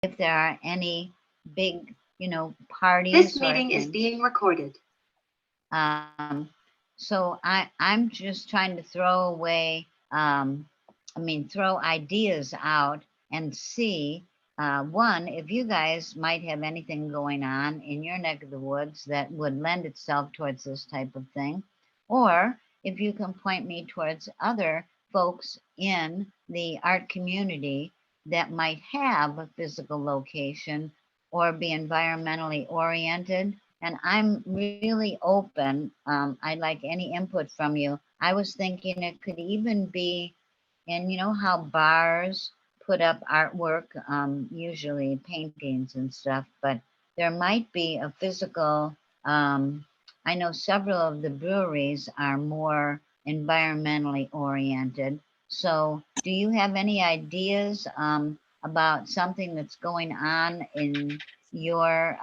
if there are any big, This parties meeting or is things. being recorded. So I'm just trying to throw ideas out and see, one, if you guys might have anything going on in your neck of the woods that would lend itself towards this type of thing, or if you can point me towards other folks in the art community that might have a physical location or be environmentally oriented. And I'm really open. I'd like any input from you. I was thinking it could even be, and you know how bars put up artwork, usually paintings and stuff, but there might be a physical. I know several of the breweries are more environmentally oriented. So, do you have any ideas about something that's going on in your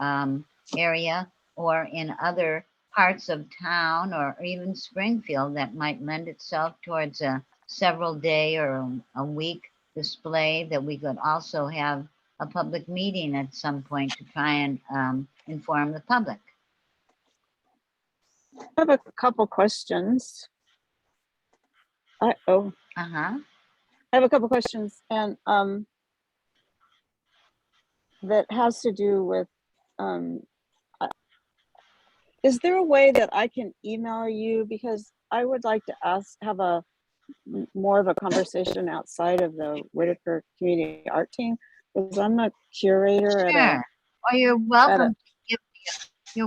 area or in other parts of town or even Springfield that might lend itself towards a several day or a week display that we could also have a public meeting at some point to try and inform the public? I have a couple questions. I Uh-huh. have a couple questions, and that has to do with, is there a way that I can email you, because I would like to have more of a conversation outside of the Whitaker Community Art Team, because I'm a curator at Sure. a Or you're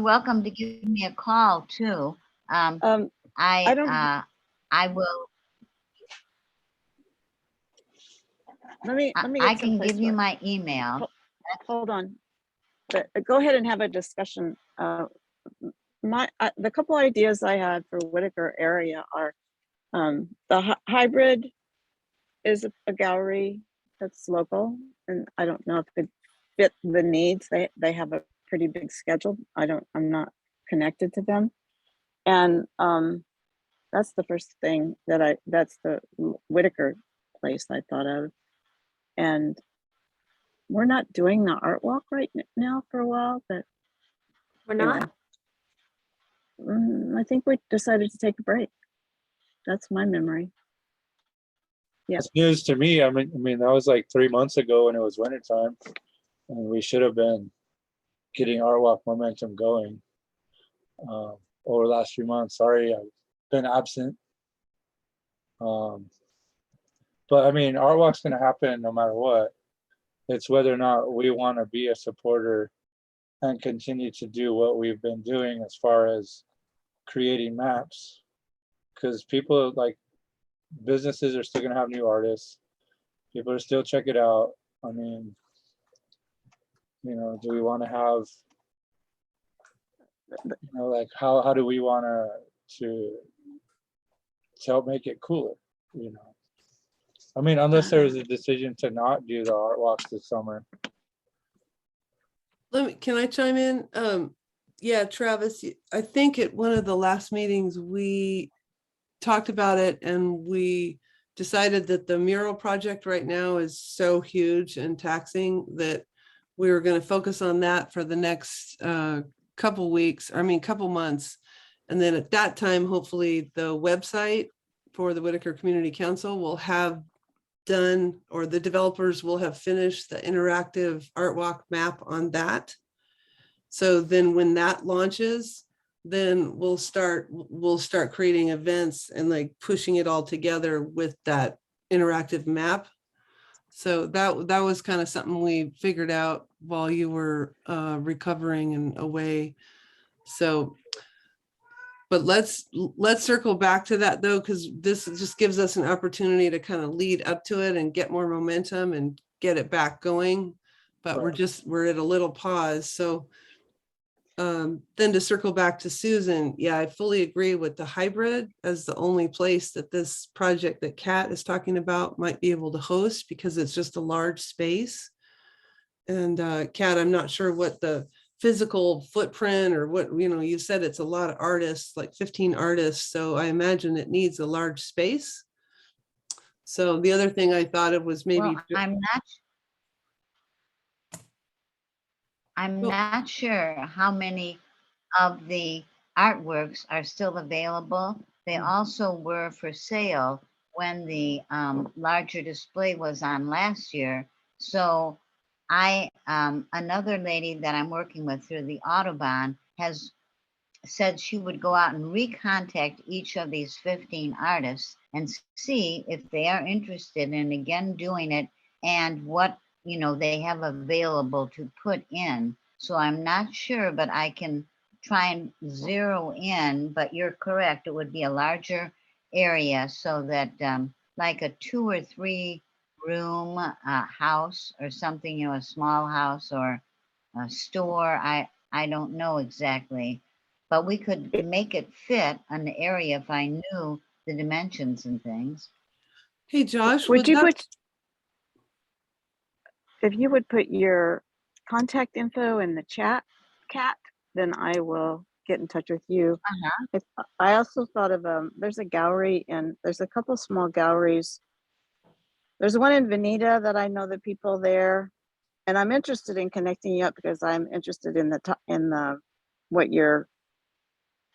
welcome to give me a call too. I don't I will. let me I get can someplace give you where, my email. hold on, but go ahead and have a discussion. The couple ideas I had for Whitaker area are, the hybrid is a gallery that's local, and I don't know if it fit the needs. They have a pretty big schedule. I'm not connected to them. And that's the first thing that's the Whitaker place I thought of. And we're not doing the art walk right now for a while, but We're not? I think we decided to take a break. That's my memory. Yeah. It's news to me. I mean, that was like 3 months ago when it was wintertime, and we should have been getting art walk momentum going over the last few months. Sorry, I've been absent. But I mean, art walk's going to happen no matter what. It's whether or not we want to be a supporter and continue to do what we've been doing as far as creating maps, because people, like, businesses are still going to have new artists. People are still check it out. I mean, do we want to have, like, how do we want to help make it cooler? I mean, unless there was a decision to not do the art walks this summer. Can I chime in? Yeah, Travis, I think at one of the last meetings we talked about it, and we decided that the mural project right now is so huge and taxing that we were going to focus on that for the next couple months. And then at that time, hopefully the website for the Whitaker Community Council will have done, or the developers will have finished the interactive art walk map on that. So then when that launches, then we'll start creating events and like pushing it all together with that interactive map. So that was kind of something we figured out while you were recovering and away. So, but let's circle back to that though, because this just gives us an opportunity to kind of lead up to it and get more momentum and get it back going. But we're at a little pause. So then to circle back to Susan, yeah, I fully agree with the hybrid as the only place that this project that Kat is talking about might be able to host, because it's just a large space. And Kat, I'm not sure what the physical footprint or what, you said it's a lot of artists, like 15 artists. So I imagine it needs a large space. So the other thing I thought of was maybe. Well, I'm not. I'm Well- not sure how many of the artworks are still available. They also were for sale when the larger display was on last year. So another lady that I'm working with through the Autobahn has said she would go out and recontact each of these 15 artists and see if they are interested in again doing it and what they have available to put in. So I'm not sure, but I can try and zero in. But you're correct, it would be a larger area so that like a 2 or 3 room house or something, a small house or a store. I don't know exactly, but we could make it fit an area if I knew the dimensions and things. Hey, Josh, Would would you that, put, if you would put your contact info in the chat, Kat, then I will get in touch with you. I also thought of, there's a gallery and there's a couple small galleries. There's one in Veneta that I know the people there, and I'm interested in connecting you up because I'm interested in the what your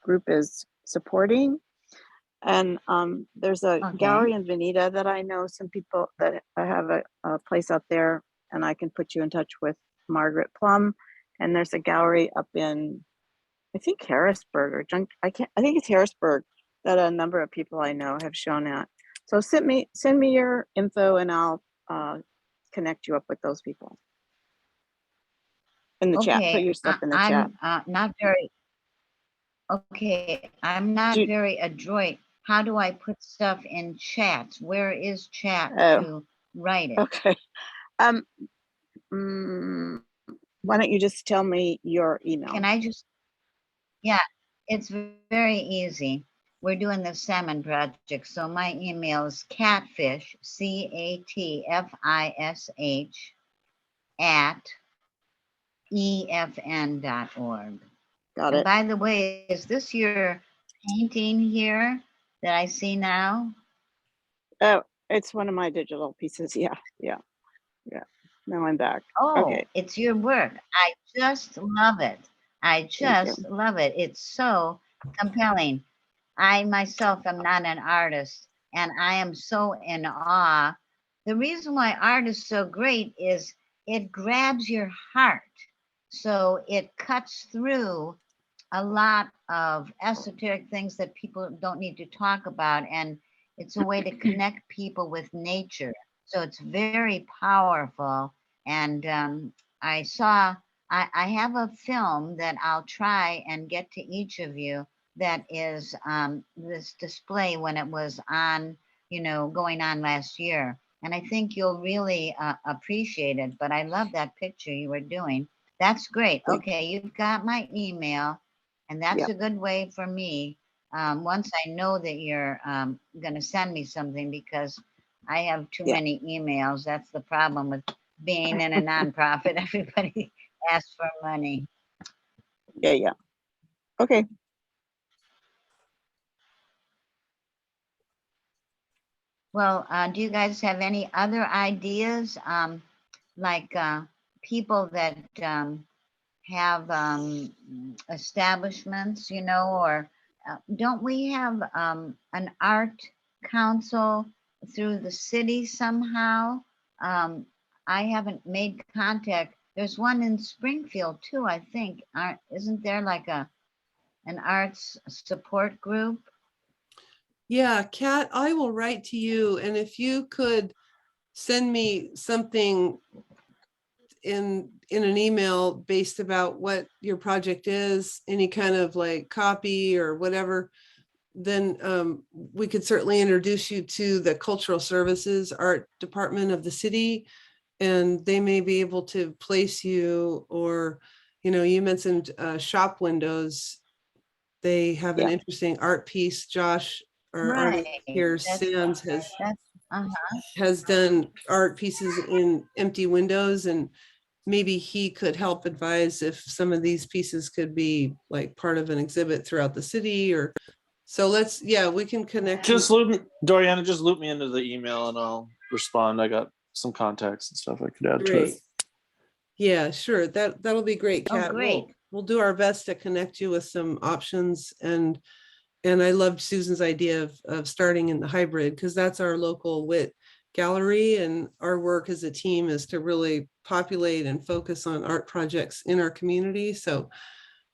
group is supporting. And there's a Okay. gallery in Veneta that I know some people that I have a place out there, and I can put you in touch with Margaret Plum. And there's a gallery up in, I think Harrisburg or I think it's Harrisburg, that a number of people I know have shown at. So send me your info and I'll connect you up with those people. In the chat, put Okay. your stuff in the chat. I'm not very okay. I'm not Do- very adroit. How do I put stuff in chats? Where is chat Oh. to write it? Okay. Why don't you just tell me your email? Can I just? Yeah, it's very easy. We're doing the salmon project, so my email is catfish, CATFISH at efn.org. Got And it. by the way, is this your painting here that I see now? Oh, it's one of my digital pieces. Yeah. Now I'm back. Oh, Okay. it's your work. I just love it. I Thank you. just love it. It's so compelling. I myself am not an artist, and I am so in awe. The reason why art is so great is it grabs your heart. So it cuts through a lot of esoteric things that people don't need to talk about. And it's a way to connect people with nature. So it's very powerful. And I have a film that I'll try and get to each of you that is this display when it was on, going on last year. And I think you'll really appreciate it. But I love that picture you were doing. That's great. Okay, you've got my email. And that's Yep. a good way for me. Once I know that you're going to send me something, because I have too Yeah. many emails. That's the problem with being in a nonprofit. Everybody asks for money. Yeah. Okay. Well, do you guys have any other ideas? Like people that have establishments, or don't we have an art council through the city somehow? I haven't made contact. There's one in Springfield too, I think. Isn't there like an arts support group? yeah, Kat, I will write to you, and if you could send me something in an email based about what your project is, any kind of like copy or whatever, then we could certainly introduce you to the cultural services art department of the city, and they may be able to place you, or you mentioned shop windows. They have an Yeah. interesting art piece. Josh, our artist Right. here, That's Sands, uh-huh. has done art pieces in empty windows, and maybe he could help advise if some of these pieces could be like part of an exhibit throughout the city. Or so we can connect. Just Doriana, just loop me into the email and I'll respond. I got some contacts and stuff I could add to it. Great. Yeah, sure. That'll be great, Oh, Kat. great. We'll do our best to connect you with some options, and I loved Susan's idea of starting in the hybrid, because that's our local WIT gallery, and our work as a team is to really populate and focus on art projects in our community. So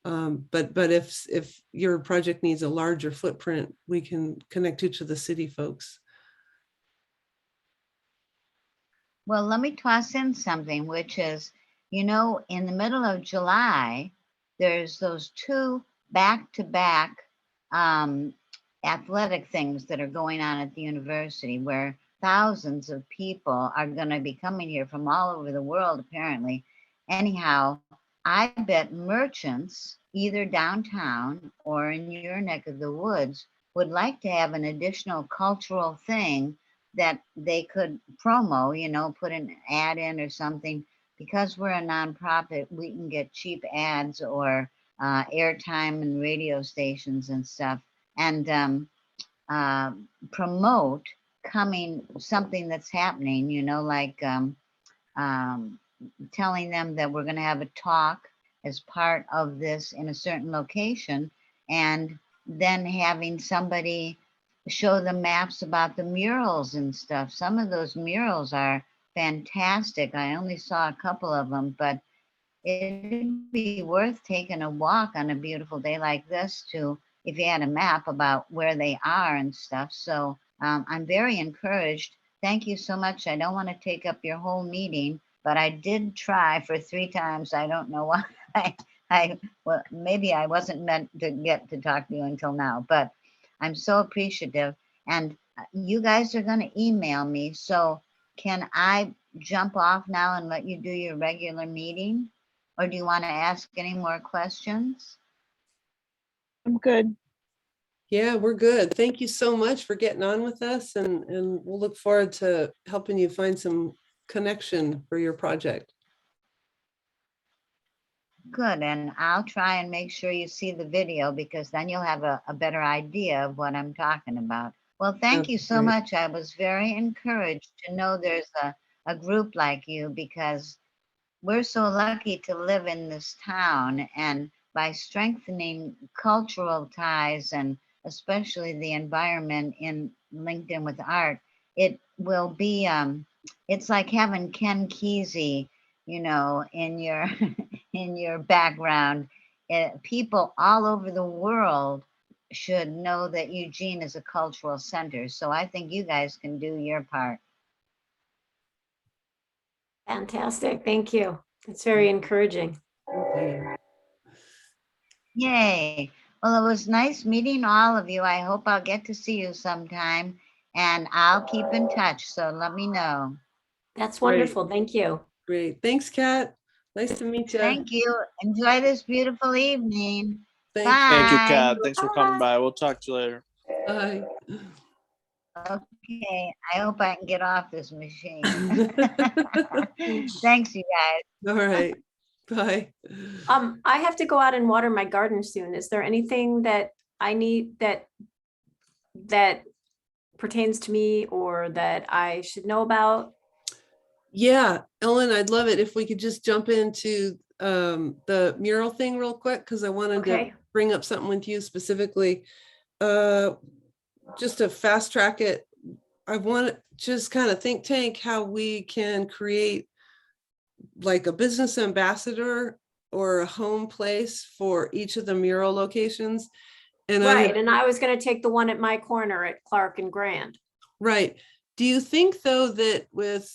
but if your project needs a larger footprint, we can connect you to the city folks. Well, let me toss in something, which is, you know, in the middle of July, there's those two back-to-back um, athletic things that are going on at the university where thousands of people are going to be coming here from all over the world, apparently. Anyhow, I bet merchants, either downtown or in your neck of the woods, would like to have an additional cultural thing that they could promo, you know, put an ad in or something. Because we're a nonprofit, we can get cheap ads or airtime and radio stations and stuff, and uh, promote coming something that's happening, you know, like um, telling them that we're going to have a talk as part of this in a certain location, and then having somebody show them maps about the murals and stuff. Some of those murals are fantastic. I only saw a couple of them, but it'd be worth taking a walk on a beautiful day like this to, if you had a map about where they are and stuff. So I'm very encouraged. Thank you so much. I don't want to take up your whole meeting, but I did try for 3 times. I don't know why. Well, maybe I wasn't meant to get to talk to you until now, but I'm so appreciative. And you guys are going to email me. So can I jump off now and let you do your regular meeting? Or do you want to ask any more questions? I'm good. Yeah, we're good. Thank you so much for getting on with us, and we'll look forward to helping you find some connection for your project. Good, and I'll try and make sure you see the video because then you'll have a better idea of what I'm talking about. Well, thank you That's so great. much. I was very encouraged to know there's a group like you because we're so lucky to live in this town, and by strengthening cultural ties and especially the environment in LinkedIn with art, it will be it's like having Ken Kesey, you know, in your in your background. People all over the world should know that Eugene is a cultural center. So I think you guys can do your part. Fantastic. Thank you. It's very encouraging. Okay. Yay. Well, it was nice meeting all of you. I hope I'll get to see you sometime and I'll keep in touch. So let me know. That's Great. wonderful. Thank you. Great. Thanks, Kat. Nice to meet you. Thank you. Enjoy this beautiful evening. Thank Thank you, Bye. Kat. Thanks for coming by. We'll talk to you later. you. Bye. Okay. I hope I can get off this machine. Thanks, you guys. All right. Bye. I have to go out and water my garden soon. Is there anything that I need that pertains to me or that I should know about? Yeah, Ellen, I'd love it if we could just jump into the mural thing real quick, because I wanted to Okay. bring up something with you specifically. Just to fast track it, I want to just kind of think tank how we can create like a business ambassador or a home place for each of the mural locations. And Right. And I was going to take the one at my corner at Clark and Grand. Right. Do you think though that with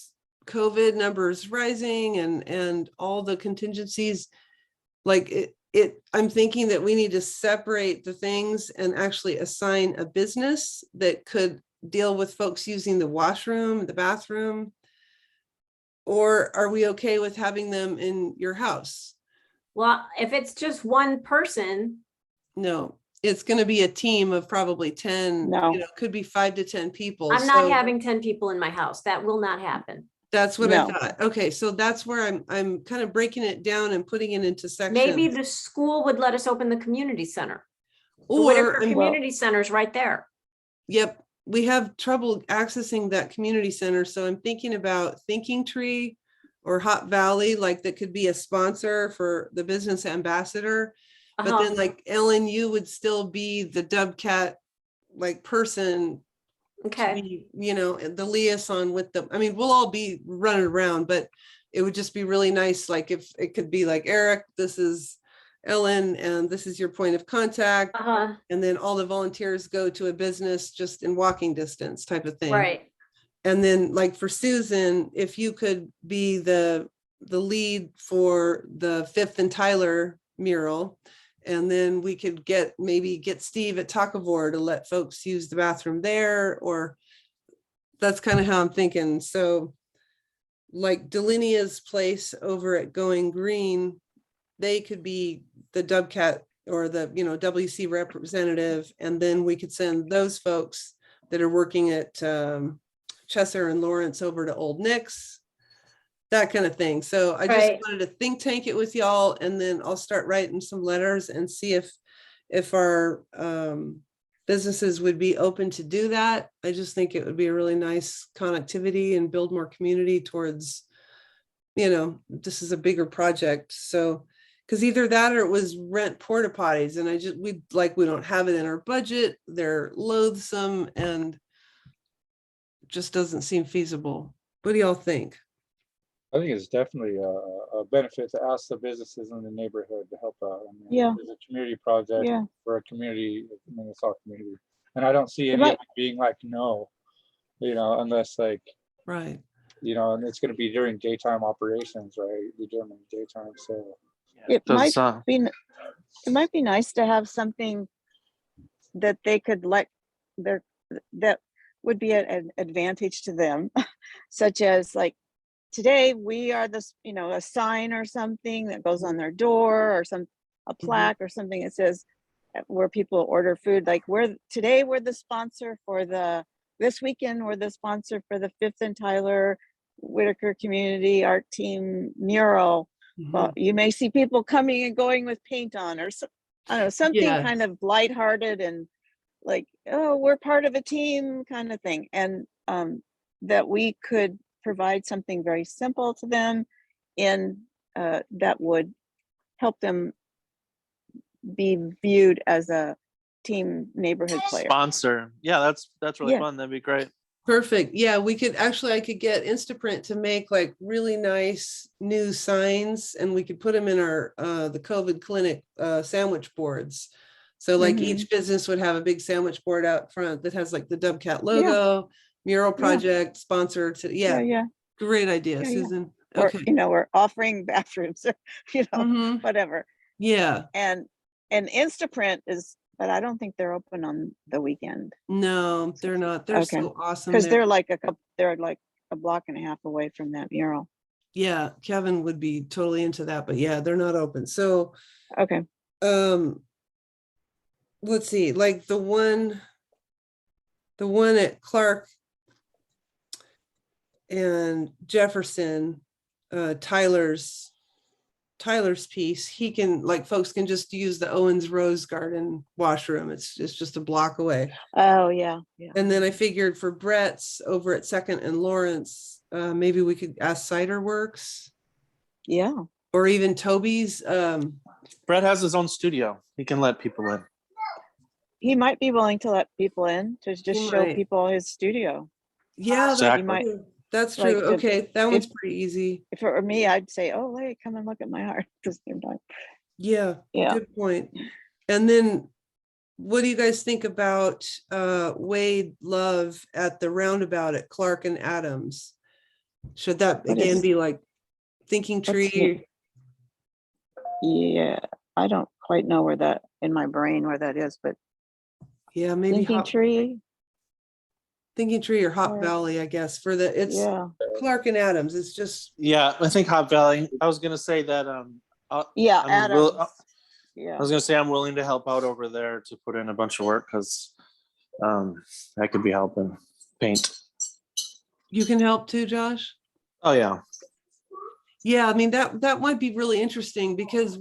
COVID numbers rising and all the contingencies, like I'm thinking that we need to separate the things and actually assign a business that could deal with folks using the washroom, the bathroom? Or are we okay with having them in your house? Well, if it's just one person, No, it's going to be a team of probably 10, No. you know, could be 5 to 10 people. I'm not So having 10 people in my house. That will not happen. that's what I No. thought. Okay, so that's where I'm kind of breaking it down and putting it into sections. Maybe the school would let us open the community center. The Or Whitaker I'm- Community Center is right there. Yep, we have trouble accessing that community center. So I'm thinking about Thinking Tree or Hot Valley, like that could be a sponsor for the business ambassador. But Uh-huh. then like Ellen, you would still be the WCAT like person to Okay, be, the liaison with them. I mean, we'll all be running around, but it would just be really nice. Like if it could be like, Eric, this is Ellen, and this is your point of contact. uh-huh, And then all the volunteers go to a business just in walking distance type of thing. right. And then like for Susan, if you could be the lead for the Fifth and Tyler mural, and then we could maybe get Steve at Takavor to let folks use the bathroom there, or that's kind of how I'm thinking. So like Delinia's place over at Going Green, they could be the WCAT or the, WC representative. And then we could send those folks that are working at Chesser and Lawrence over to Old Nick's, that kind of thing. So I just Right. wanted to think tank it with y'all, and then I'll start writing some letters and see if our businesses would be open to do that. I just think it would be a really nice connectivity and build more community towards, this is a bigger project. So, because either that or it was rent porta potties, and we don't have it in our budget. They're loathsome and just doesn't seem feasible. What do y'all think? I think it's definitely a benefit to ask the businesses in the neighborhood to help out. I mean, Yeah. it's a community project Yeah. for a community, Minnesota community. And I don't see any might- of it being like, no, unless like, Right. and it's going to be during daytime operations, right? Be during daytime. So It might Does, be, it might be nice to have something that they could that would be an advantage to them, such as like, today we are this, a sign or something that goes on their door, or a plaque or something that says where people order food, like today we're the sponsor for this weekend we're the sponsor for the Fifth and Tyler Whitaker Community Art Team mural. Well, you may see people coming and going with paint on, or I don't know, something kind of lighthearted and like, oh, we're part of a team kind of thing. And that we could provide something very simple to them, and that would help them be viewed as a team neighborhood player. sponsor. Yeah, that's really Yeah. fun. That'd be great. Perfect. Yeah, I could get Instaprint to make like really nice new signs, and we could put them in our the COVID clinic sandwich boards. So like each business would have a big sandwich board out front that has like the WCAT logo, mural project, sponsor to, Yeah. great idea, Yeah, yeah. Susan. Or, Okay. we're offering bathrooms, Mhm. whatever. Yeah, And Instaprint is, but I don't think they're open on the weekend, no, they're not. They're Okay. so awesome. because they're like a block and a half away from that mural. Yeah, Kevin would be totally into that, but yeah, they're not open. So Okay. let's see, like the one at Clark and Jefferson, Tyler's piece, he can, like, folks can just use the Owens Rose Garden washroom. It's just a block away. Oh, yeah. And then I figured for Brett's over at Second and Lawrence, maybe we could ask Cider Works Yeah. or even Toby's. Brett has his own studio. He can let people in. He might be willing to let people in to just He show might. people his studio. Yeah, Exactly. that's Like true. Okay, that one's pretty easy. If it were me, I'd say, oh, hey, come and look at my art at the same time. Yeah, Yeah. good point. And then what do you guys think about Wade Love at the roundabout at Clark and Adams? Should that What again is- be like Thinking what's Tree? Yeah, I don't quite know where that, in my brain, where that is, but Yeah, maybe Thinking Tree, Thinking Tree or Hop Or- Valley, I guess, for it's yeah. Clark and Adams. It's just, Yeah, I think Hot Valley. I was gonna say that. Yeah, I'm Adams. I Yeah. was gonna say I'm willing to help out over there to put in a bunch of work because I could be helping paint. you can help too, Josh? Oh yeah. Yeah, I mean, that might be really interesting because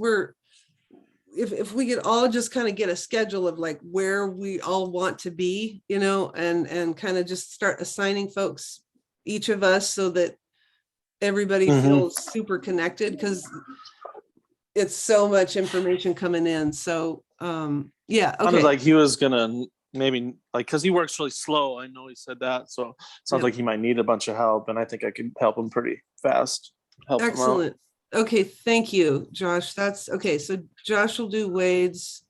if we could all just kind of get a schedule of like where we all want to be, and kind of just start assigning folks, each of us, so that everybody Mhm. feels super connected because it's so much information coming in. So yeah, Sounded okay. like he was gonna maybe like because he works really slow. I know he said that, so it sounds Yep. like he might need a bunch of help, and I think I could help him pretty fast. Help him out. Excellent. Okay, thank you, Josh. That's okay. So Josh will do Wade's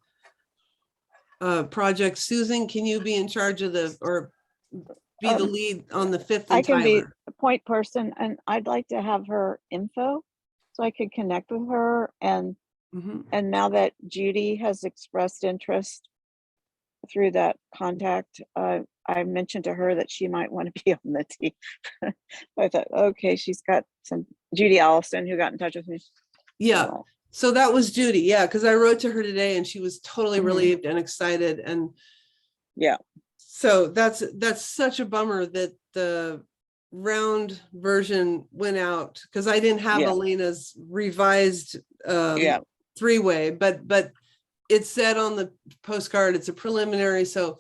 project. Susan, can you be in charge of or be the Um, lead on the 5th I and can be Tyler? a point person, and I'd like to have her info so I could connect with her. And Mhm. now that Judy has expressed interest through that contact, I mentioned to her that she might want to be on the team. I thought, okay, she's got some Judy Allison who got in touch with me. Yeah. So, So that was Judy. Yeah, because I wrote to her today and she was totally Mhm. relieved and excited. And yeah, so that's such a bummer that the round version went out because I didn't have Yeah. Elena's revised yeah. 3-way, but it said on the postcard it's a preliminary. So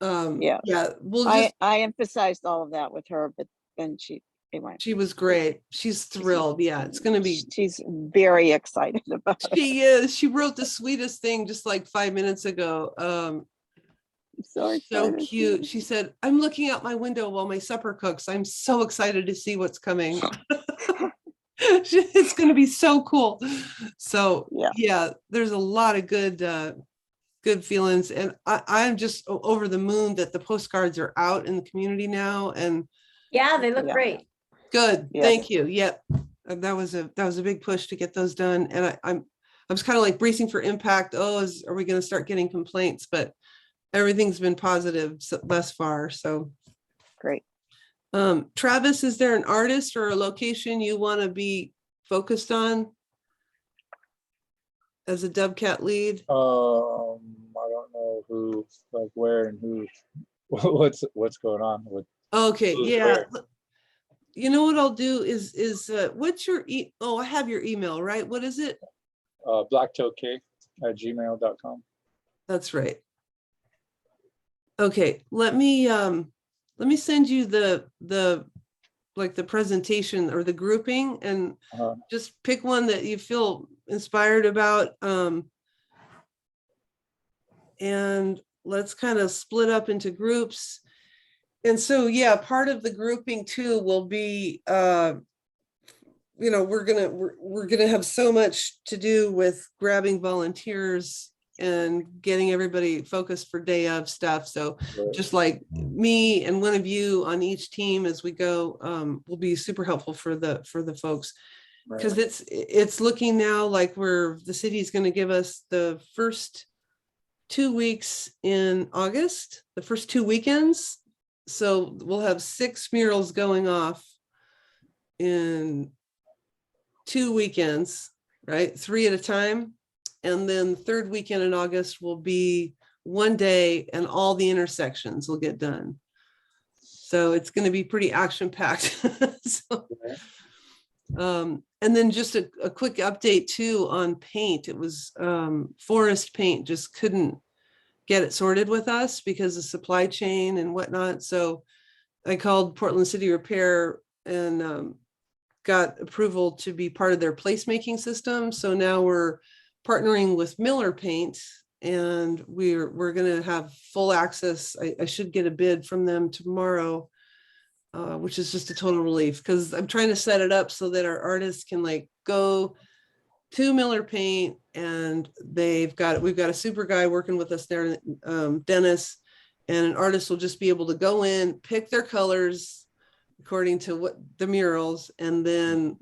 Yeah. yeah, we'll just I emphasized all of that with her, but then anyway, she was great. She's thrilled. Yeah, it's gonna be she's very excited about it. she is. She wrote the sweetest thing just like 5 minutes ago. I'm so So excited. cute. She said, I'm looking out my window while my supper cooks. I'm so excited to see what's coming. It's going to be so cool. So Yeah. yeah, there's a lot of good feelings. And I'm just over the moon that the postcards are out in the community now. And Yeah, they look Yeah. great. good. Yes. Thank you. Yep. That was a big push to get those done. And I was kind of like bracing for impact. Oh, are we going to start getting complaints? But everything's been positive thus far. So Great. Travis, is there an artist or a location you want to be focused on as a WCAT lead? I don't know who, like where and who, what's going on with Okay, who's yeah. where. You know what I'll do is what's your I have your email, right? What is it? blacktailcake@gmail.com. That's right. Okay, let me send you the like the presentation or the grouping and just pick one that you feel inspired about. And let's kind of split up into groups. And so, yeah, part of the grouping too will be, you know, we're gonna have so much to do with grabbing volunteers and getting everybody focused for day of stuff. So just like me and one of you on each team as we go will be super helpful for the folks. Because it's looking now like the city is going to give us the first 2 weeks in August, the first 2 weekends. So we'll have 6 murals going off in 2 weekends, right? 3 at a time. And then the third weekend in August will be 1 day and all the intersections will get done. So it's going to be pretty action packed. So, and then just a quick update too on paint. It was Forest Paint just couldn't get it sorted with us because of supply chain and whatnot. So I called Portland City Repair and got approval to be part of their placemaking system. So now we're partnering with Miller Paint and we're going to have full access. I should get a bid from them tomorrow, which is just a total relief because I'm trying to set it up so that our artists can like go to Miller Paint and we've got a super guy working with us there, Dennis, and an artist will just be able to go in, pick their colors according to what the murals, and then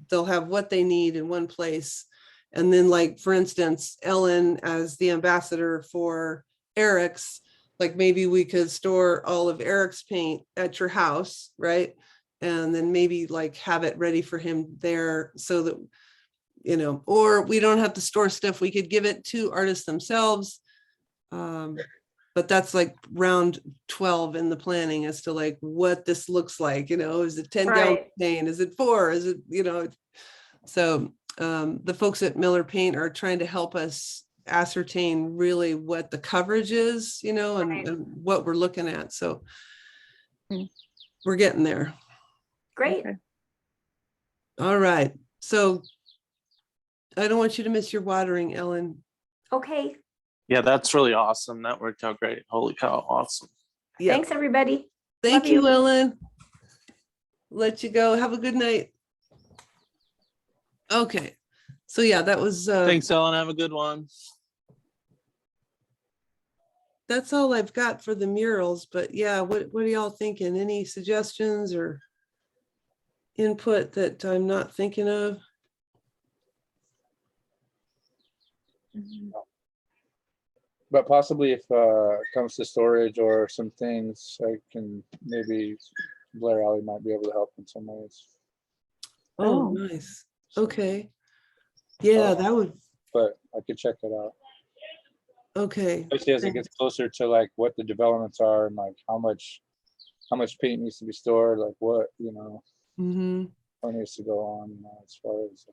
they'll have what they need in one place. And then like, for instance, Ellen as the ambassador for Eric's, like maybe we could store all of Eric's paint at your house, right? And then maybe like have it ready for him there so that, you know, or we don't have to store stuff. We could give it to artists themselves. But that's like round 12 in the planning as to like what this looks like, you know, is it 10 gallon Right. paint? Is it 4? Is it, you know, so the folks at Miller Paint are trying to help us ascertain really what the coverage is, you know, Right. and what we're looking at. So Mm. we're getting there. Great. Okay. All right. So I don't want you to miss your watering, Ellen. Okay, Yeah, that's really awesome. That worked out great. Holy cow, awesome. Yeah. thanks, everybody. Thank Love you, you. Ellen. Let you go. Have a good night. Okay. So yeah, that was Thanks, Ellen. Have a good one. that's all I've got for the murals, but yeah, what are y'all thinking? Any suggestions or input that I'm not thinking of? But possibly if it comes to storage or some things, I can maybe Blair Alley might be able to help in some ways. Oh, Oh. nice. Okay. Yeah, that would, But I could check it out. okay. Especially as it gets closer to like what the developments are and like how much paint needs to be stored, like what, Mhm. what needs to go on, as far as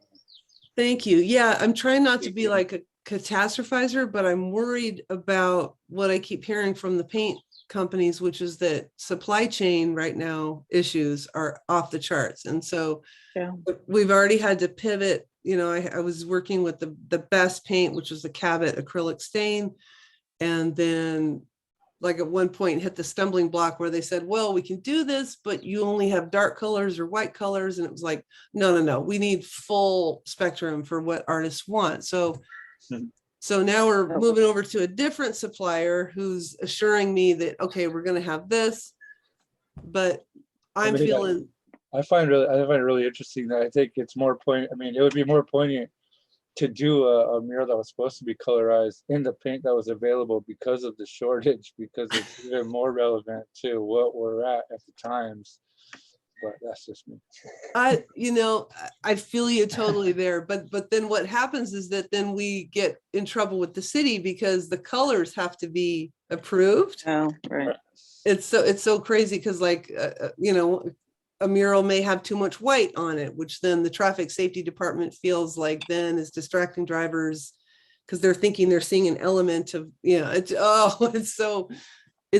Thank you. Yeah, I'm trying not to be like a catastrophizer, but I'm worried about what I keep hearing from the paint companies, which is that supply chain right now issues are off the charts. And so Yeah. we've already had to pivot. You know, I was working with the best paint, which was the Cabot acrylic stain. And then like at one point hit the stumbling block where they said, well, we can do this, but you only have dark colors or white colors. And it was like, no, we need full spectrum for what artists want. So now we're moving over to a different supplier who's assuring me that, okay, we're going to have this, but I'm feeling. I find it really interesting that I think it's more I mean, it would be more poignant to do a mural that was supposed to be colorized in the paint that was available because of the shortage, because it's even more relevant to what we're at the times. But that's just me. I feel you totally there, but then what happens is that then we get in trouble with the city because the colors have to be approved. Oh, right. It's so crazy because like a mural may have too much white on it, which then the traffic safety department feels like then is distracting drivers because they're thinking they're seeing an element of, it's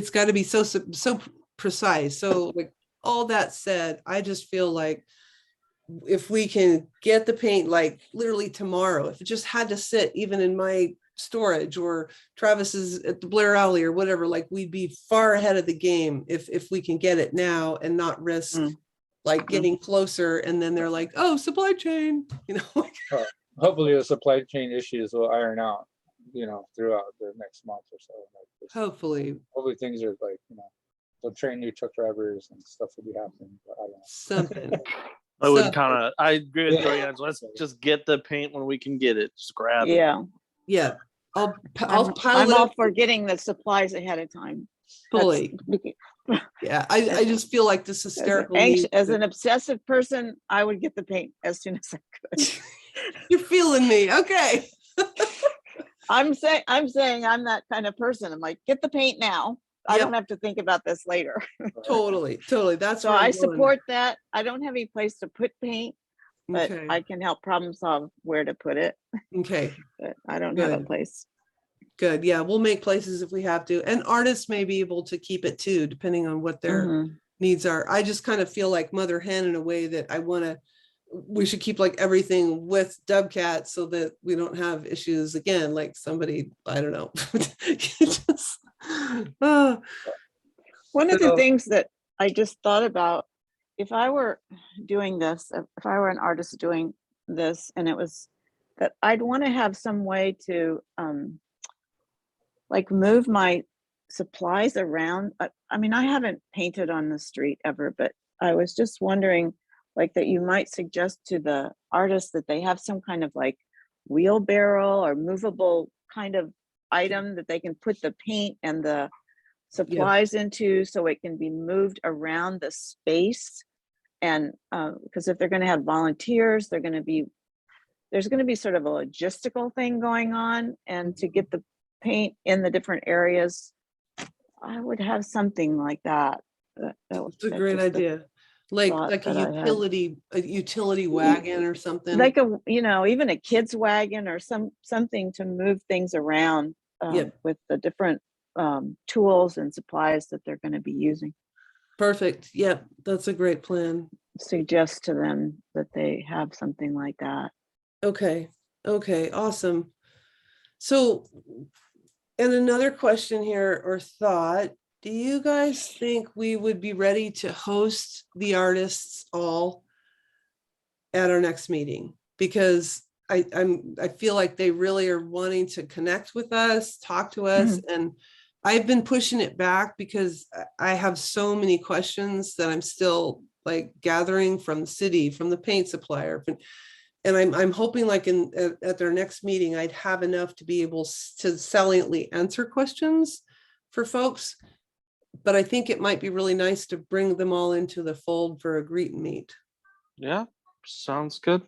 got to be so precise. So like all that said, I just feel like if we can get the paint like literally tomorrow, if it just had to sit even in my storage or Travis's at the Blair Alley or whatever, like we'd be far ahead of the game if we can get it now and not risk like getting closer and then they're like, oh, supply chain, Hopefully the supply chain issues will iron out, throughout the next month or so. Hopefully things are like, they'll train new truck drivers and stuff will be happening, but I don't know. something. I agree with Dorian. Let's just get the paint when we can get it. Just grab it. Yeah. I'll I'm pile it all up for getting the supplies ahead of time. fully. Yeah, I just feel like this hysterical need. As an obsessive person, I would get the paint as soon as I could. You're feeling me. Okay. I'm saying I'm that kind of person. I'm like, get the paint now. I don't have to think about this later. Totally. That's so I support that. I don't have any place to put paint, but I can help problem solve where to put it. Okay. But I don't have a place. Good. Yeah, we'll make places if we have to. And artists may be able to keep it too, depending on what their needs are. I just kind of feel like mother hen in a way that we should keep like everything with WCAT so that we don't have issues again, like somebody, I don't know. One of the things that I just thought about, if I were doing this, if I were an artist doing this, and it was that I'd want to have some way to like move my supplies around. I mean, I haven't painted on the street ever, but I was just wondering like that you might suggest to the artist that they have some kind of like wheelbarrow or movable kind of item that they can put the paint and the supplies into so it can be moved around the space. And because if they're going to have volunteers, there's going to be sort of a logistical thing going on, and to get the paint in the different areas, I would have something like that. That's a great idea. Like a utility wagon or something. Like even a kid's wagon or something to move things around with the different tools and supplies that they're going to be using. Perfect. Yep. That's a great plan. Suggest to them that they have something like that. Okay. Okay. Awesome. So, and another question here or thought, do you guys think we would be ready to host the artists all at our next meeting? Because I feel like they really are wanting to connect with us, talk to us, and I've been pushing it back because I have so many questions that I'm still like gathering from the city, from the paint supplier. And I'm hoping like at their next meeting, I'd have enough to be able to saliently answer questions for folks. But I think it might be really nice to bring them all into the fold for a greet and meet. Yeah, sounds good.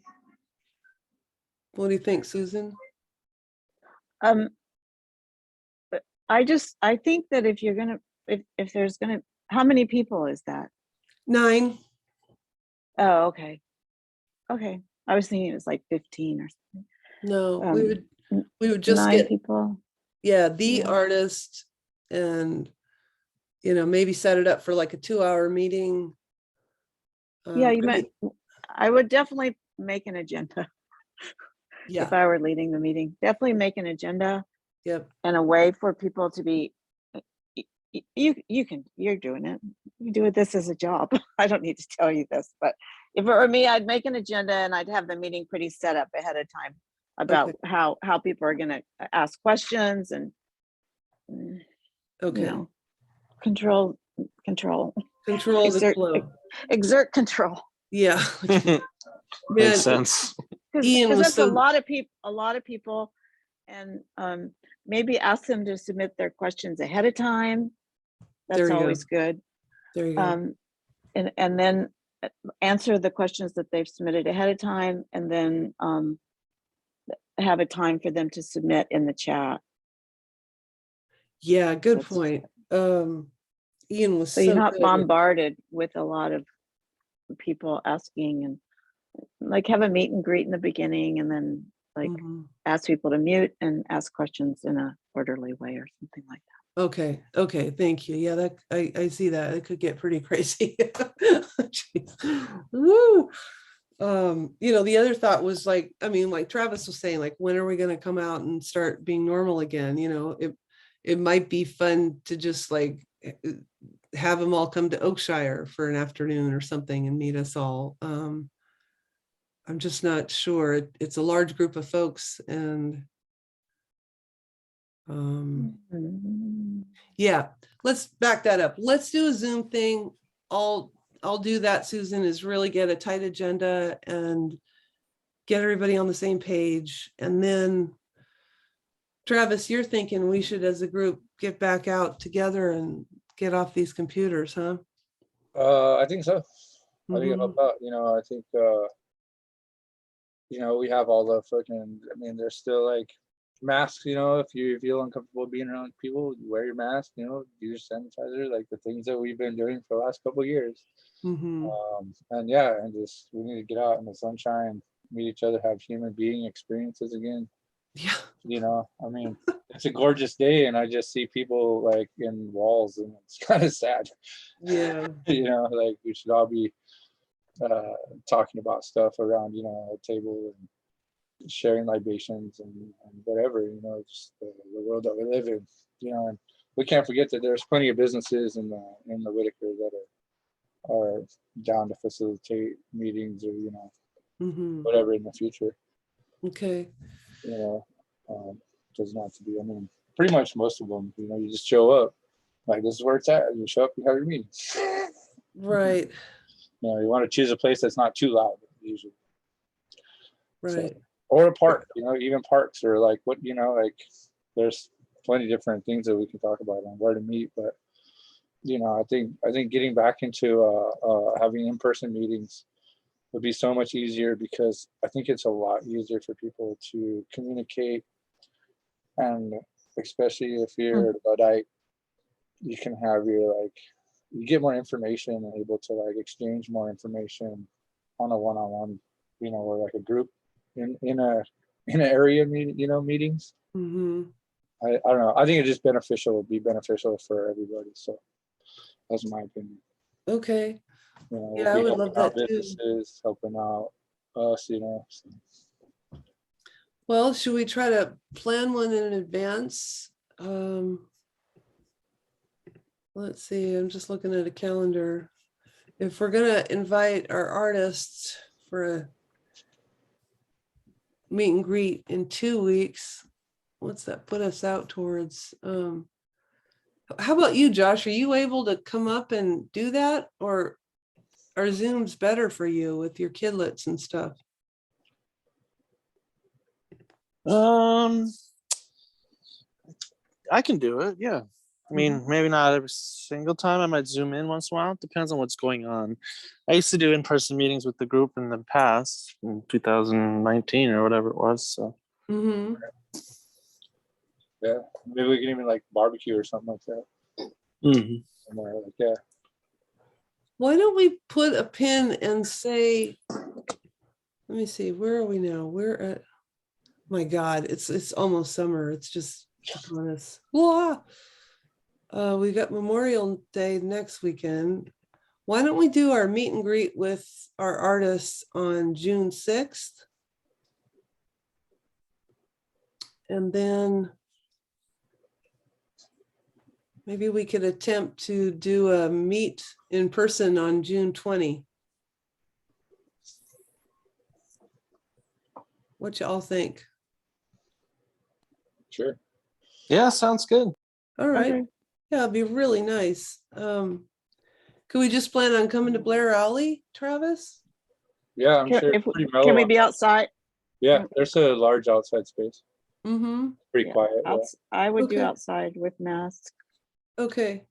What do you think, Susan? Um, but I think that if you're gonna, if there's gonna, how many people is that? 9. Oh, okay. Okay. I was thinking it was like 15 or something. No, n- we would just 9 get, people. yeah, the Yeah. artist and, maybe set it up for like a 2-hour meeting. Yeah, I you might, mean, I would definitely make an agenda yeah, if I were leading the meeting. Definitely make an agenda yep, and a way for people to be, you're doing it. You do this as a job. I don't need to tell you this, but if it were me, I'd make an agenda and I'd have the meeting pretty set up ahead of time about okay, how people are gonna ask questions and, you okay. know, control, Control the exert, flow. exert control. Yeah. Makes Man, sense. Ian Because was that's so, a lot of people, and maybe ask them to submit their questions ahead of time. there That's you go. always good. There you go. And then answer the questions that they've submitted ahead of time, and then have a time for them to submit in the chat. Yeah, good That's, point. Ian was so you're so not good with, bombarded with a lot of people asking, and like have a meet and greet in the beginning, and then like Mhm. ask people to mute and ask questions in a orderly way or something like that. Okay, okay, thank you. Yeah, that I see that. It could get pretty crazy. Jeez. Woo. The other thought was like, I mean, like Travis was saying, like, when are we gonna come out and start being normal again? It might be fun to just like have them all come to Oakshire for an afternoon or something and meet us all. I'm just not sure. It's a large group of folks and Mhm. yeah, let's back that up. Let's do a Zoom thing. I'll do that, Susan, is really get a tight agenda and get everybody on the same page. And then Travis, you're thinking we should, as a group, get back out together and get off these computers, huh? I think so. I think it'll Mhm. help out. I think we have all the fucking. I mean, there's still like masks. If you feel uncomfortable being around people, you wear your mask. Do your sanitizer, like the things that we've been doing for the last couple of years. Mhm. And yeah, and just we need to get out in the sunshine, meet each other, have human being experiences again. Yeah. I mean, it's a gorgeous day, and I just see people like in walls, and it's kind of sad. Yeah. Like we should all be talking about stuff around, a table and sharing libations and whatever, just the world that we live in, and we can't forget that there's plenty of businesses in the Whitaker that are down to facilitate meetings or, Mhm. whatever in the future, Okay. you know, doesn't have to be, I mean, pretty much most of them, you just show up, like this is where it's at, you show up, you have your meeting. Right. You want to choose a place that's not too loud usually. So, Right. or a park, even parks are like like there's plenty of different things that we can talk about on where to meet. But I think getting back into having in-person meetings would be so much easier, because I think it's a lot easier for people to communicate, and especially if you're a Luddite, you can have you get more information and able to like exchange more information on a one-on-one, or like a group in an area meetings. Mhm. I don't know. I think it's just beneficial. Would be beneficial for everybody. So that's my opinion. Okay, You know, yeah, I we'll be would helping love out that too. businesses, helping out us, you know. So. Well, should we try to plan one in advance? Let's see, I'm just looking at a calendar. If we're gonna invite our artists for a meet and greet in 2 weeks, what's that put us out towards? How about you, Josh? Are you able to come up and do that, or are Zoom's better for you with your kidlets and stuff? I can do it. Yeah. I mean, maybe not every single time. I might zoom in once in a while. It depends on what's going on. I used to do in-person meetings with the group in the past, in 2019 or whatever it was. So Mm-hmm. Yeah, maybe we can even like barbecue or something like that. Somewhere like that. Why don't we put a pin and say, let me see, where are we now? We're at, my God, it's almost summer. It's just upon us. Whoa. We got Memorial Day next weekend. Why don't we do our meet and greet with our artists on June 6th? And then maybe we could attempt to do a meet in person on June 20. What y'all think? Sure. yeah, sounds good. All right. Okay. Yeah, it'd be really nice. Could we just plan on coming to Blair Alley, Travis? Yeah, I'm Can, sure if, it's pretty mellow. can we be outside? Yeah, there's a large outside space. Mm-hmm. Pretty Yeah, quiet. Yeah. I would do Okay. outside with masks. Okay.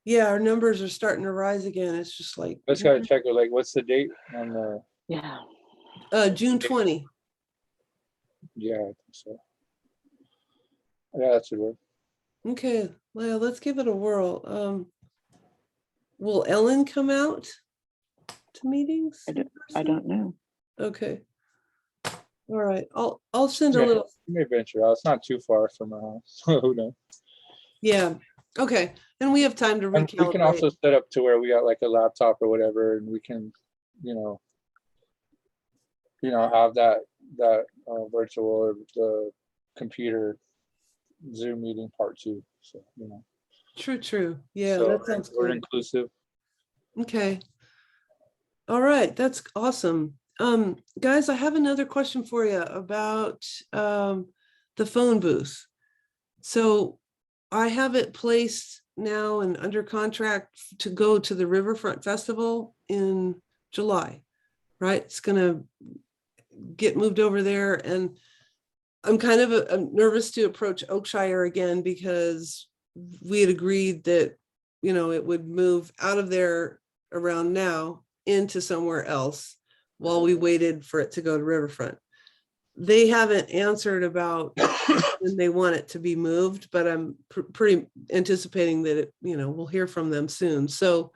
Yeah, our numbers are starting to rise again. It's just like Let's gotta check it. Like, what's the date on the? Yeah. June 20. Yeah, I think so. Yeah, that should work. Okay, well, let's give it a whirl. Will Ellen come out to meetings? I in don't, I person? don't know. Okay. All right, I'll send a Yeah, little, you may venture out. It's not too far from my house. So who knows? yeah, okay, and we have time to And we can recalibrate. also set up to where we got like a laptop or whatever, and we can, you know, have that virtual or the computer Zoom meeting part 2. So you know, True, yeah, so that sounds we're good. inclusive. Okay. All right, that's awesome. Guys, I have another question for you about the phone booth. So I have it placed now and under contract to go to the Riverfront Festival in July, right? It's gonna get moved over there, and I'm kind of I'm nervous to approach Oakshire again because we had agreed that, you know, it would move out of there around now into somewhere else while we waited for it to go to Riverfront. They haven't answered about when they want it to be moved, but I'm pretty anticipating that it, you know, we'll hear from them soon. So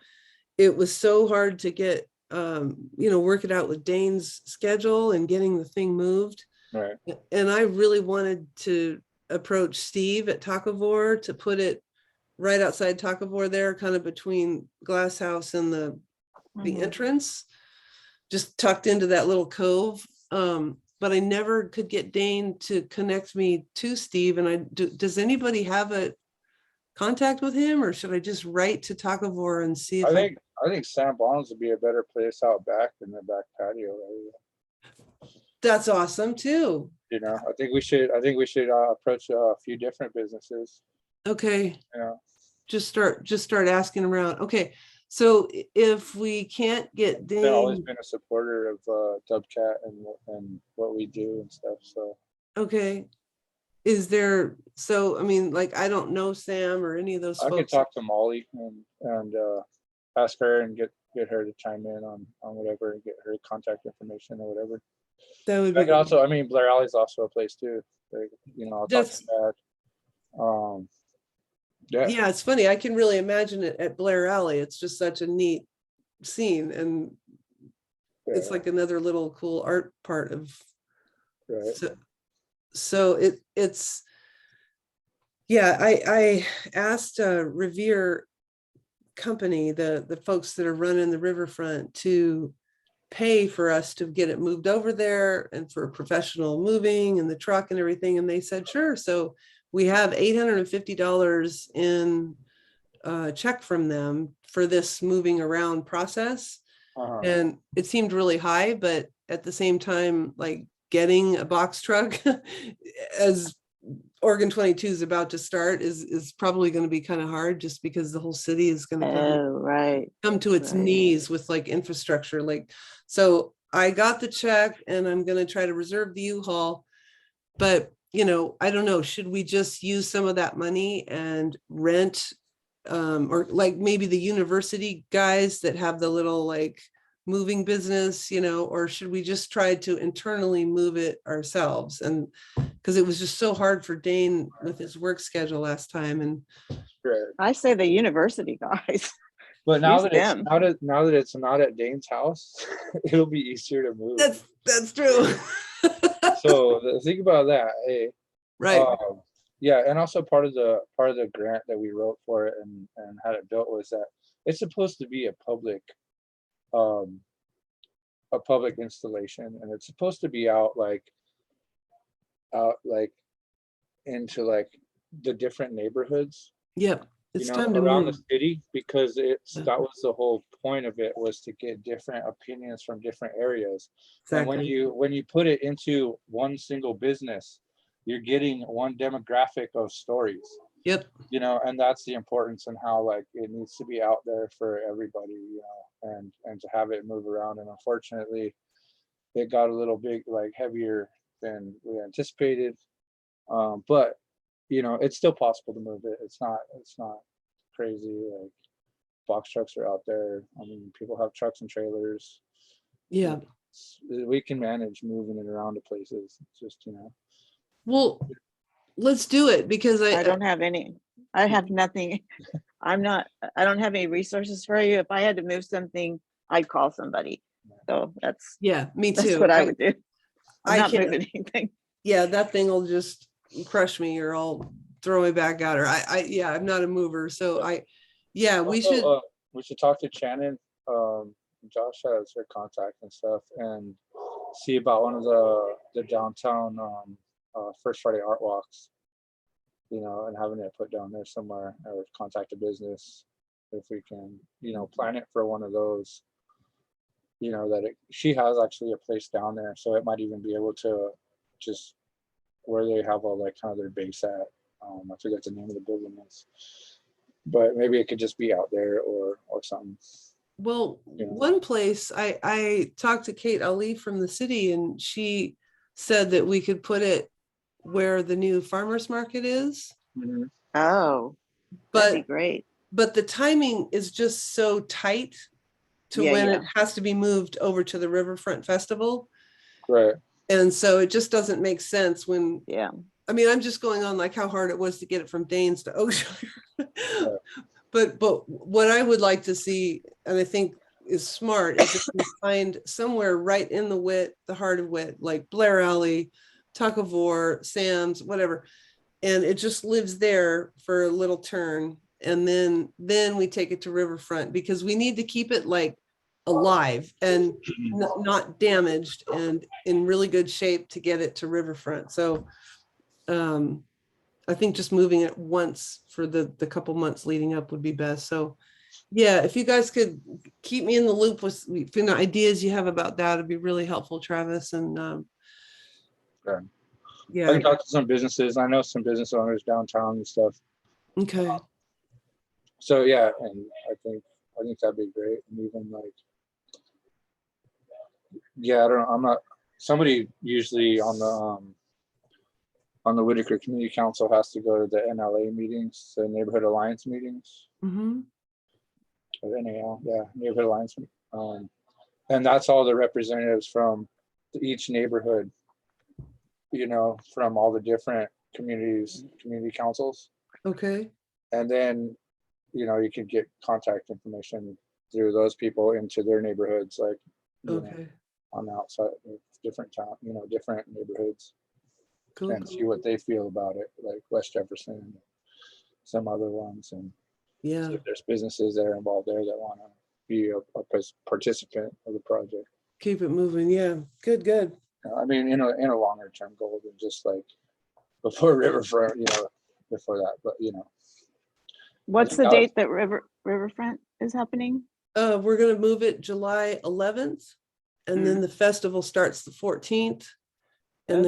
it was so hard to get, you know, work it out with Dane's schedule and getting the thing moved. Right. And I really wanted to approach Steve at Takavor to put it right outside Takavor there, kind of between Glass House and the entrance, just tucked into that little cove. But I never could get Dane to connect me to Steve. And does anybody have a contact with him, or should I just write to Takavor and see if I think Sam Bonds would be a better place out back than the back patio area. That's awesome too. You know, I think we should approach a few different businesses. Okay. Yeah. Just start asking around. Okay. So if we can't get I've always Dane, been a supporter of WCAT and what we do and stuff. So okay. Is there, so, I mean, like, I don't know Sam or any of those I could folks. talk to Molly and ask her and get her to chime in on whatever and get her contact information or whatever. That would I be could good. also, I mean, Blair Alley's also a place too. Like, you know, I'll talk to Dad. Yeah. Yeah, it's funny. I can really imagine it at Blair Alley. It's just such a neat scene, and it's like another little cool art part of. Right. So it's yeah. I asked Revere company, the folks that are running the riverfront, to pay for us to get it moved over there and for professional moving and the truck and everything. And they said, sure. So we have $850 in a check from them for this moving around process. And it seemed really high, but at the same time, like getting a box truck as Oregon 22 is about to start is probably going to be kind of hard, just because the whole city is going to Oh, right. come to its knees with like infrastructure. Like, so I got the check and I'm going to try to reserve the U-Haul, but you know, I don't know, should we just use some of that money and rent, or like maybe the university guys that have the little like moving business, you know, or should we just try to internally move it ourselves? And because it was just so hard for Dane with his work schedule last time. And I say the university guys. But now Use that it's them. now that it's not at Dane's house, it'll be easier to move. that's true. So think about that. Hey, Right. yeah, and also part of the grant that we wrote for it and had it built was that it's supposed to be a public installation, and it's supposed to be out like into like the different neighborhoods, Yep. It's you know, time to around move. the city, because Yeah. that was the whole point of it, was to get different opinions from different areas. And when you put it into one single business, you're getting one demographic of stories. Yep. You know, and that's the importance, and how like it needs to be out there for everybody, you know, and to have it move around. And unfortunately, it got a little big, like heavier than we anticipated. But you know, it's still possible to move it. It's not crazy. Like box trucks are out there. I mean, people have trucks and trailers. Yeah. We can manage moving it around to places. It's just, you know. Well, let's do it, because I don't have any. I have nothing. I don't have any resources for you. If I had to move something, I'd call somebody. So that's yeah, me too. what I would do. I'm I not can't- moving anything. Yeah, that thing will just crush me, or I'll throw me back at her. Yeah, I'm not a mover. So we should talk to Shannon. Josh has her contact and stuff, and see about one of the downtown First Friday art walks, you know, and having it put down there somewhere, or contact a business if we can, you know, plan it for one of those, you know, that she has actually a place down there, so it might even be able to just where they have all like kind of their base at. I forget the name of the building is, but maybe it could just be out there or something. Well, Yeah. one place I talked to Kate Ali from the city, and she said that we could put it where the new farmers market is. Mm-hmm. Oh, that'd be But great. the timing is just so tight to when it has to be moved over to the Riverfront Festival. Right. And so it just doesn't make sense when, Yeah. I mean, I'm just going on like how hard it was to get it from Danes to Oakshire. Right. But what I would like to see, and I think is smart, is if we find somewhere right in the Wit, the heart of Wit, like Blair Alley, Tuckavore, Sam's, whatever, and it just lives there for a little turn, and then we take it to Riverfront, because we need to keep it like alive and not damaged and in really good shape to get it to Riverfront. So I think just moving it once for the couple months leading up would be best. So yeah, if you guys could keep me in the loop with ideas you have about that, it'd be really helpful, Travis. And I yeah, can talk to some businesses. I know some business owners downtown and stuff. okay. So yeah, and I think that'd be great. And even like, yeah, I don't know. I'm not, somebody usually on the Whitaker Community Council has to go to the NLA meetings, the Neighborhood Alliance meetings. Mm-hmm. Or NAL, yeah, Neighborhood Alliance. And that's all the representatives from each neighborhood, you know, from all the different community councils. Okay. And then, you know, you could get contact information through those people into their neighborhoods, like, you know, Okay. on the outside of different town, you know, different neighborhoods, Cool. and see what they feel about it, like West Jefferson, some other ones. And Yeah, See if there's businesses that are involved there that want to be a participant of the project. keep it moving. Yeah, good. I mean, in a longer term goal than just like before Riverfront, before that, but What's the Yeah. date that Riverfront is happening? We're gonna move it July 11th, and then the festival starts the 14th, and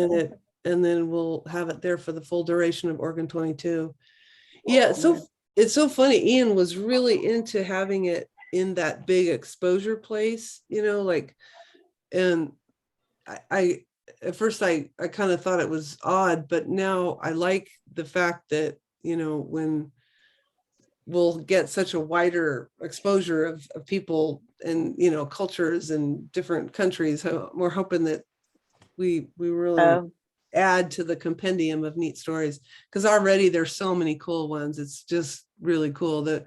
then we'll have it there for the full duration of Oregon 22. Yeah, it's so funny. Ian was really into having it in that big exposure place, like, and I at first I kind of thought it was odd, but now I like the fact that, when we'll get such a wider exposure of people and, cultures and different countries, we're hoping that we really add to the compendium of neat stories, because already there's so many cool ones. It's just really cool that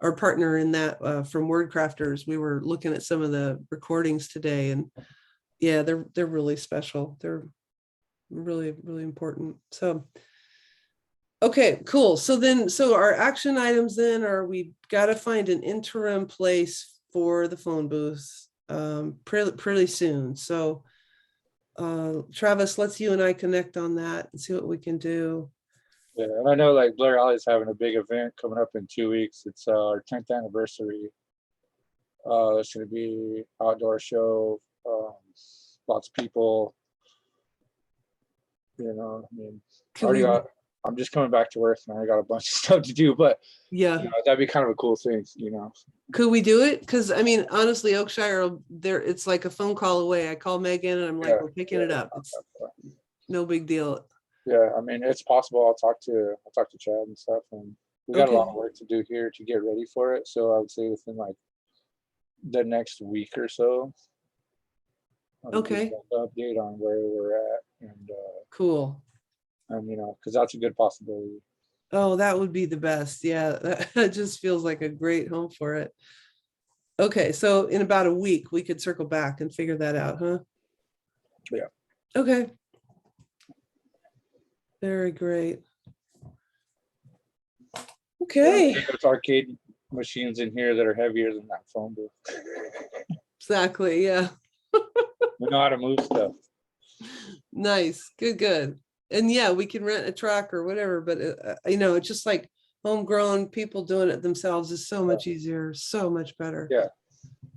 our partner in that from Word Crafters, we were looking at some of the recordings today, and yeah, they're really special. They're really, really important. So okay, cool. So our action items then are, we got to find an interim place for the phone booth pretty soon. So Travis, let's you and I connect on that and see what we can do. Yeah, and I know like Blair Alley's having a big event coming up in 2 weeks. It's our 10th anniversary. It's going to be outdoor show, lots of people. I mean, I'm just coming back to work and I got a bunch of stuff to do, but yeah, that'd be kind of a cool thing, Could we do it? Because I mean, honestly, Oakshire, it's like a phone call away. I call Megan and I'm like, we're picking it up. It's no big deal. Yeah, I mean, it's possible. I'll talk to Chad and stuff, and we got a lot of work to do here to get ready for it. So I would say within like the next week or so. I'll give you an update on where we're at, and cool. And because that's a good possibility. Oh, that would be the best. Yeah, that just feels like a great home for it. Okay, so in about a week, we could circle back and figure that out, huh? Yeah. Okay. Very great. Okay. There's arcade machines in here that are heavier than that phone booth. Exactly, yeah. We know how to move stuff. Nice, good. And yeah, we can rent a truck or whatever, but it's just like homegrown people doing it themselves is so much easier, so much better. Yeah.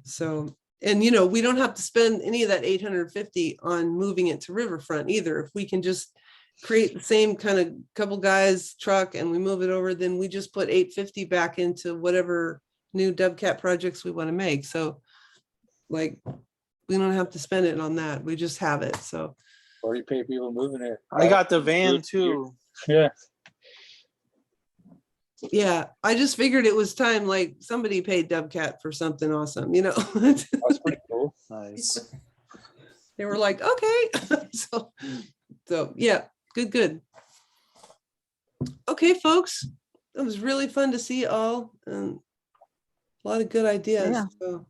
So, and we don't have to spend any of that 850 on moving it to Riverfront either. If we can just create the same kind of couple guys truck and we move it over, then we just put 850 back into whatever new WCAT projects we want to make. So like, we don't have to spend it on that. We just have it. So, or you pay people moving it. I got the van too. Yeah. Yeah, I just figured it was time, like somebody paid WCAT for something awesome, That's pretty cool. Nice. They were like, okay. so yeah, good. Okay, folks, it was really fun to see you all, and a lot of good ideas. Yeah. So,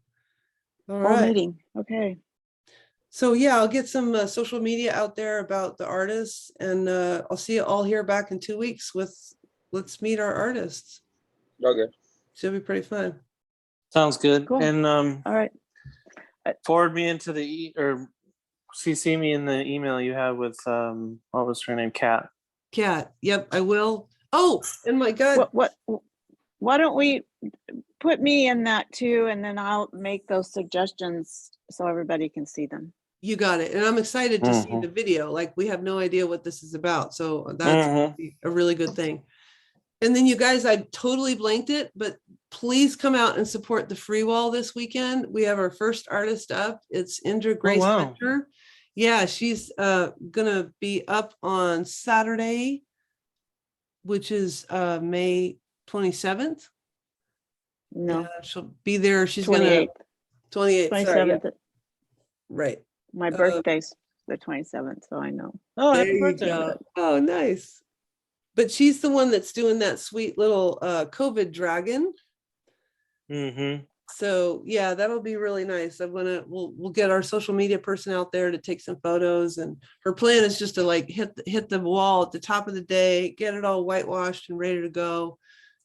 all Full right. meeting. Okay. So yeah, I'll get some social media out there about the artists, and I'll see you all here back in 2 weeks with Let's Meet Our Artists. Okay. Should be pretty fun. Sounds good. Cool. And All right. forward me into or CC me in the email you have with what was her name? Kat. Yep, I will. Oh, and my God. Why don't we put me in that too, and then I'll make those suggestions so everybody can see them. You got it. And I'm excited to see the video. Like, we have no idea what this is about. So that's a really good thing. And then you guys, I totally blanked it, but please come out and support the free wall this weekend. We have our first artist up. It's Indra Grace Hunter. Yeah, she's gonna be up on Saturday, which is May 27th. No, she'll be there. She's 28th. 28th. 27th. Right. My birthday's the 27th, so I know. Oh, There happy you birthday. go. Oh, nice. But she's the one that's doing that sweet little COVID dragon. Mm-hmm. So yeah, that'll be really nice. We'll get our social media person out there to take some photos, and her plan is just to like hit the wall at the top of the day, get it all whitewashed and ready to go.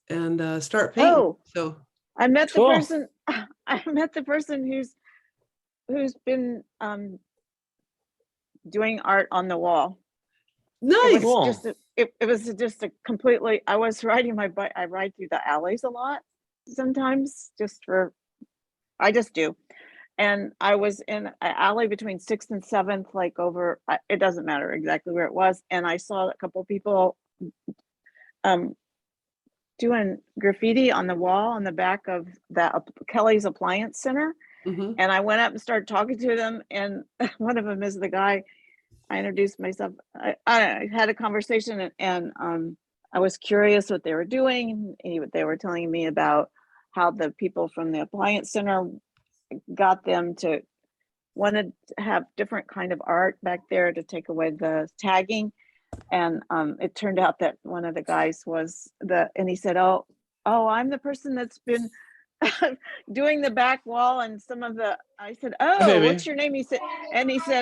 and start painting. Oh, So I met the Cool. person, I met the person who's been doing art on the wall. It was nice. Cool. just, it was just a completely, I was riding my bike, I ride through the alleys a lot sometimes, I just do. And I was in an alley between 6th and 7th, like over, it doesn't matter exactly where it was. And I saw a couple people doing graffiti on the wall on the back of the Kelly's Appliance Center. Mhm. And I went up and started talking to them. And one of them is the guy. I introduced myself. I had a conversation, and I was curious what they were doing. They were telling me about how the people from the Appliance Center got them to wanted to have different kind of art back there to take away the tagging. And it turned out that one of the guys was and he said, oh, I'm the person that's been doing the back wall and some of the, I said, oh, Maybe. what's your name? He said,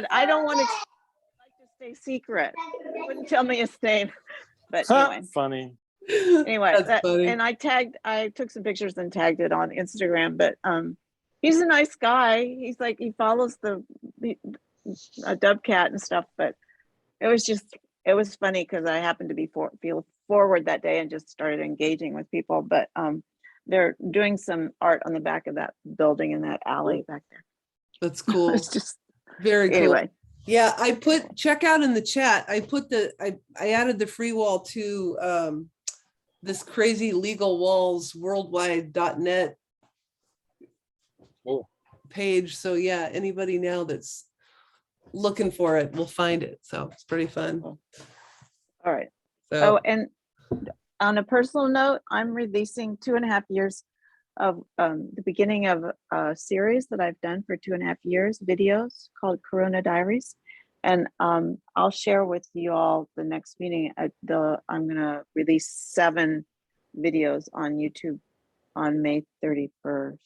I don't want to, like to stay secret. He wouldn't tell me his name. But anyway, Funny. anyway, That's funny. and I took some pictures and tagged it on Instagram, but he's a nice guy. He's like, he follows the WCAT and stuff, but it was funny because I happened to be feel forward that day and just started engaging with people. But they're doing some art on the back of that building in that alley back there. That's cool. It's just Very cool. anyway. Yeah, I put check out in the chat. I put I added the free wall to this crazy legal walls worldwide.net Cool. page. So yeah, anybody now that's looking for it will find it. So it's pretty fun. All right. So Oh, and on a personal note, I'm releasing 2.5 years of the beginning of a series that I've done for 2.5 years, videos called Corona Diaries. And I'll share with you all the next meeting. I'm gonna release 7 videos on YouTube on May 31st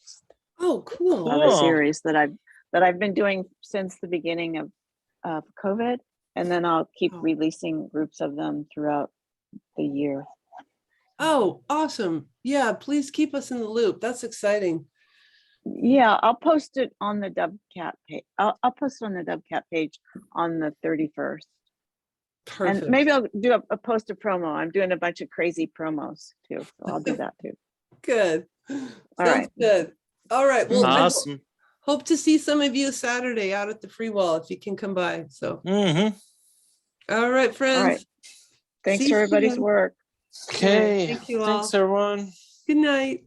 oh, cool. of a Cool. series that I've been doing since the beginning of COVID. And then I'll keep Oh. releasing groups of them throughout the year. Oh, awesome. Yeah, please keep us in the loop. That's exciting. Yeah, I'll post it on the WCAT page. I'll post it on the WCAT page on the 31st. Perfect. And maybe I'll do a post of promo. I'm doing a bunch of crazy promos too. So I'll do that too. Good. Sounds right. good. All right. Well, I Awesome. hope to see some of you Saturday out at the free wall if you can come by. So, Mm-hmm. all right, friends. All right. Thanks See for you everybody's soon. work. Okay. Thank you Thanks, all. everyone. Good night.